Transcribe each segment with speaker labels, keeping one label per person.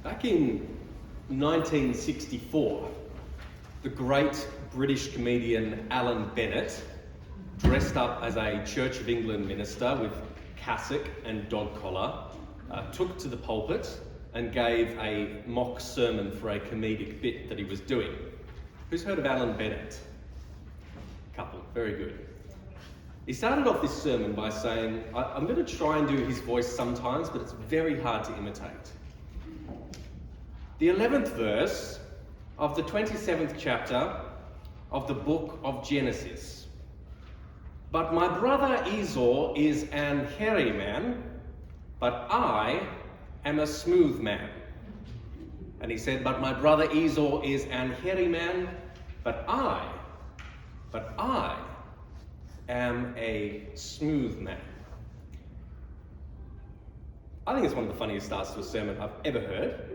Speaker 1: Back in 1964, the great British comedian Allan Bennett, dressed up as a Church of England minister with cassock and dog collar, took to the pulpit and gave a mock sermon for a comedic bit that he was doing. Who's heard of Allan Bennett? Couple, very good. He started off this sermon by saying, I'm going to try and do his voice sometimes, but it's very hard to imitate. The 11th verse of the 27th chapter of the book of Genesis. But my brother Esau is an hairy man, but I am a smooth man. And he said, but my brother Esau is an hairy man, but I am a smooth man. I think it's one of the funniest starts to a sermon I've ever heard.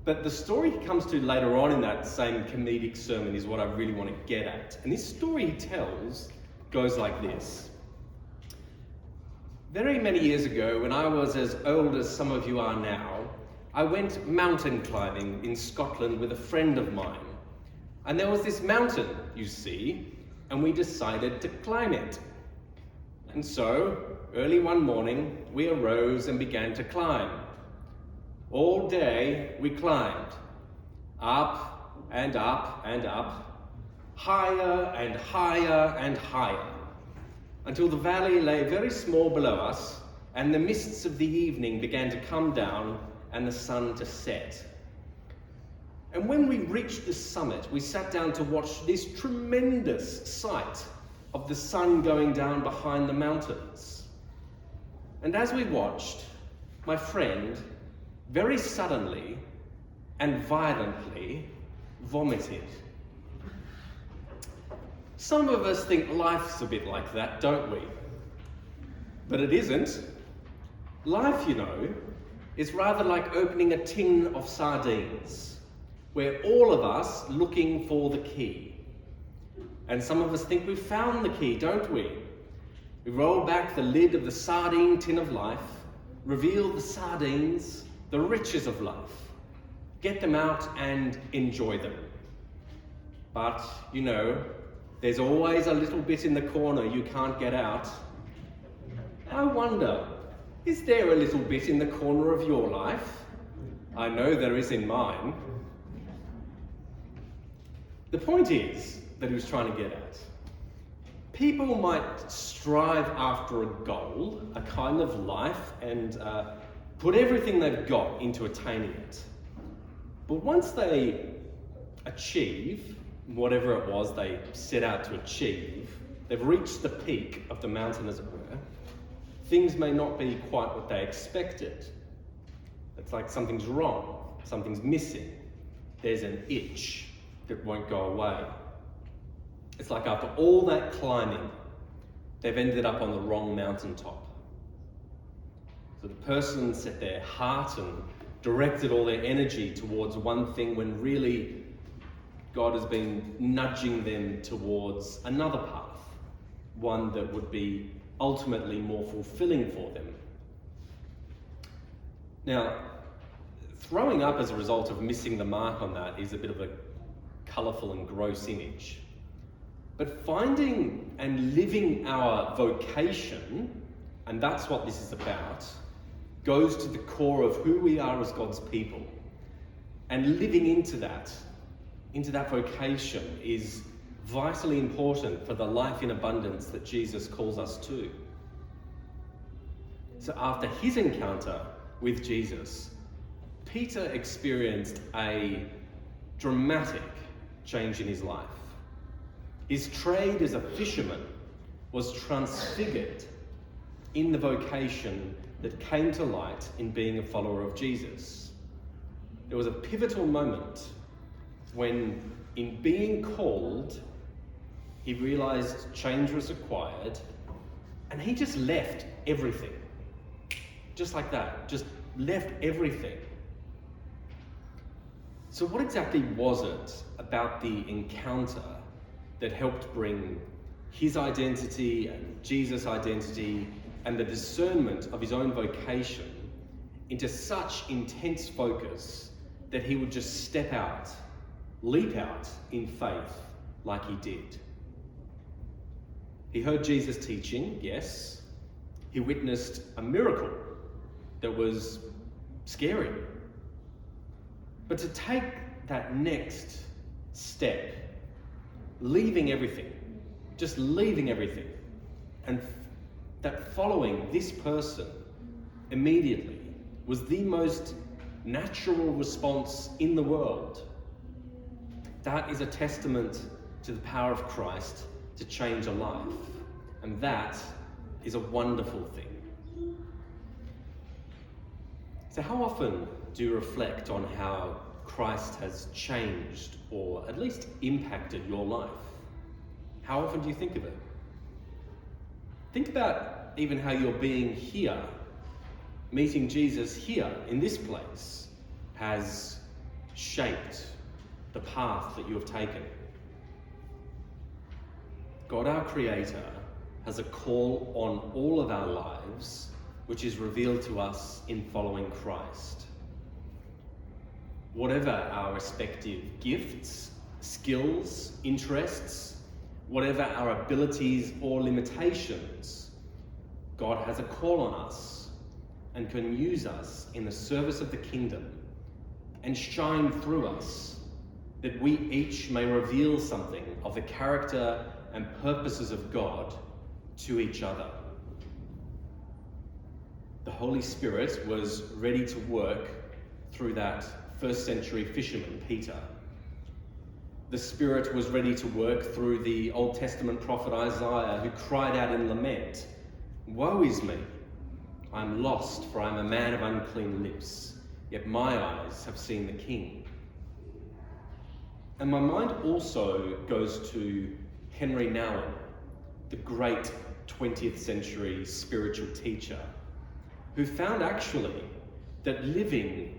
Speaker 1: But the story he comes to later on in that same comedic sermon is what I really want to get at. And this story he tells goes like this. Very many years ago, when I was as old as some of you are now, I went mountain climbing in Scotland with a friend of mine. And there was this mountain, you see, and we decided to climb it. And so, early one morning, we arose and began to climb. All day we climbed, up and up and up, higher and higher and higher, until the valley lay very small below us, and the mists of the evening began to come down and the sun to set. And when we reached the summit, we sat down to watch this tremendous sight of the sun going down behind the mountains. And as we watched, my friend very suddenly and violently vomited. Some of us think life's a bit like that, don't we? But it isn't. Life, you know, is rather like opening a tin of sardines, where all of us looking for the key. And some of us think we've found the key, don't we? We roll back the lid of the sardine tin of life, reveal the sardines, the riches of life, get them out and enjoy them. But, you know, there's always a little bit in the corner you can't get out. I wonder, is there a little bit in the corner of your life? I know there is in mine. The point is that he was trying to get at. People might strive after a goal, a kind of life, and put everything they've got into attaining it. But once they achieve whatever it was they set out to achieve, they've reached the peak of the mountain, as it were, things may not be quite what they expected. It's like something's wrong, something's missing. There's an itch that won't go away. It's like after all that climbing, they've ended up on the wrong mountaintop. So the person set their heart and directed all their energy towards one thing when really God has been nudging them towards another path, one that would be ultimately more fulfilling for them. Now, throwing up as a result of missing the mark on that is a bit of a colourful and gross image. But finding and living our vocation, and that's what this is about, goes to the core of who we are as God's people. And living into that vocation is vitally important for the life in abundance that Jesus calls us to. So after his encounter with Jesus, Peter experienced a dramatic change in his life. His trade as a fisherman was transfigured in the vocation that came to light in being a follower of Jesus. There was a pivotal moment when, in being called, he realized change was required, and he just left everything. Just like that, just left everything. So what exactly was it about the encounter that helped bring his identity and Jesus' identity and the discernment of his own vocation into such intense focus that he would just step out, leap out in faith like he did. He heard Jesus teaching, yes. He witnessed a miracle that was scary. But to take that next step, leaving everything, just leaving everything, and that following this person immediately was the most natural response in the world. That is a testament to the power of Christ to change a life. And that is a wonderful thing. So how often do you reflect on how Christ has changed or at least impacted your life? How often do you think of it? Think about even how your being here, meeting Jesus here in this place, has shaped the path that you have taken. God, our Creator, has a call on all of our lives, which is revealed to us in following Christ. Whatever our respective gifts, skills, interests, whatever our abilities or limitations, God has a call on us and can use us in the service of the kingdom and shine through us, that we each may reveal something of the character and purposes of God to each other. The Holy Spirit was ready to work through that first century fisherman, Peter. The Spirit was ready to work through the Old Testament prophet Isaiah, who cried out in lament, "Woe is me! I am lost, for I am a man of unclean lips, yet my eyes have seen the King." And my mind also goes to Henry Nouwen, the great 20th century spiritual teacher, who found actually that living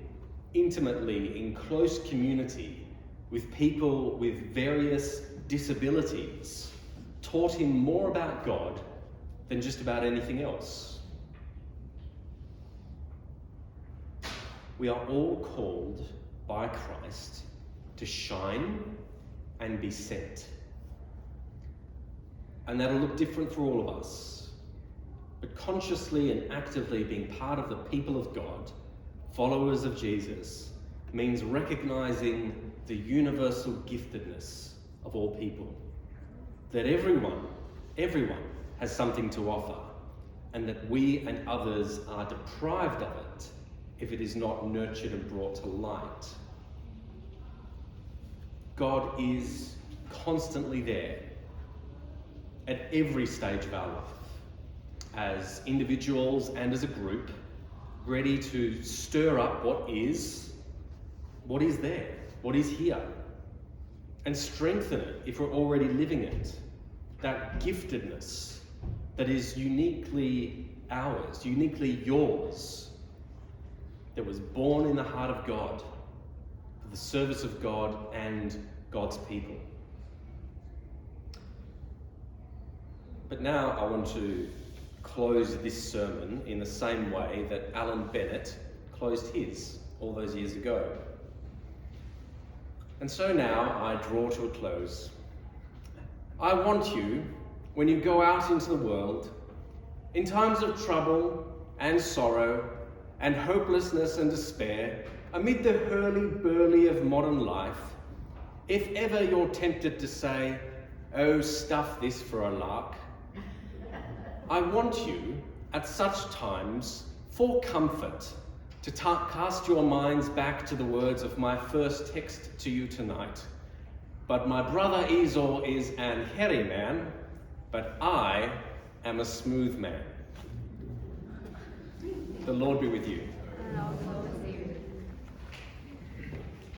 Speaker 1: intimately in close community with people with various disabilities taught him more about God than just about anything else. We are all called by Christ to shine and be sent. And that'll look different for all of us. But consciously and actively being part of the people of God, followers of Jesus, means recognizing the universal giftedness of all people. That everyone has something to offer, and that we and others are deprived of it if it is not nurtured and brought to light. God is constantly there at every stage of our life, as individuals and as a group, ready to stir up what is there, what is here, and strengthen it if we're already living it. That giftedness that is uniquely ours, uniquely yours, that was born in the heart of God, for the service of God and God's people. But now I want to close this sermon in the same way that Allan Bennett closed his all those years ago. And so now I draw to a close. I want you, when you go out into the world, in times of trouble and sorrow and hopelessness and despair, amid the hurly-burly of modern life, if ever you're tempted to say, "Oh, stuff this for a lark," I want you, at such times, for comfort, to cast your minds back to the words of my first text to you tonight. "But my brother Esau is an hairy man, but I am a smooth man." The Lord be with you.
Speaker 2: And also with you.